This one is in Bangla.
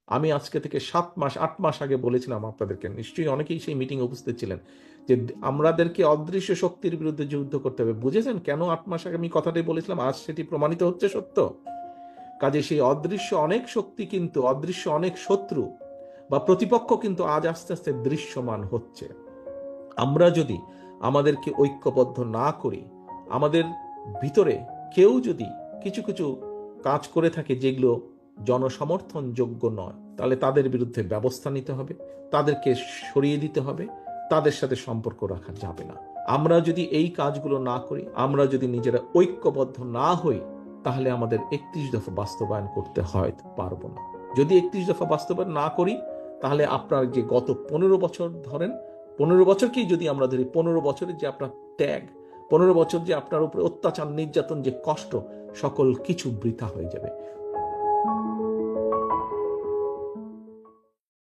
আমি আজকে থেকে 7 মাস 8 মাস আগে বলেছিলাম আপনাদেরকে, নিশ্চয়ই অনেকেই সেই মিটিং উপস্থিত ছিলেন, যে আমাদেরকে অদৃশ্য শক্তির বিরুদ্ধে যুদ্ধ করতে হবে। বুঝেছেন কেন 8 মাস আগে আমি কথাটাই বলেছিলাম? আজ সেটি প্রমাণিত হচ্ছে সত্য। কাজে সেই অদৃশ্য অনেক শক্তি কিন্তু, অদৃশ্য অনেক শত্রু বা প্রতিপক্ষ কিন্তু আজ আস্তে আস্তে দৃশ্যমান হচ্ছে। আমরা যদি আমাদেরকে ঐক্যবদ্ধ না করি, আমাদের ভিতরে কেউ যদি কিছু কিছু কাজ করে থাকে যেগুলো জনসমর্থনযোগ্য নয়, তাহলে তাদের বিরুদ্ধে ব্যবস্থা নিতে হবে, তাদেরকে সরিয়ে দিতে হবে, তাদের সাথে সম্পর্ক রাখা যাবে না। আমরা যদি এই কাজগুলো না করি, আমরা যদি নিজেরা ঐক্যবদ্ধ না হই, তাহলে আমাদের 31 দফা বাস্তবায়ন করতে হয়তো পারবো না। যদি 31 দফা বাস্তবায়ন না করি, তাহলে আপনার যে গত 15 বছর ধরেন, 15 বছরকেই যদি আমরা ধরি, 15 বছরের যে আপনার ত্যাগ, 15 বছর যে আপনার উপরে অত্যাচার, নির্যাতন, যে কষ্ট, সকল কিছু বৃথা হয়ে যাবে।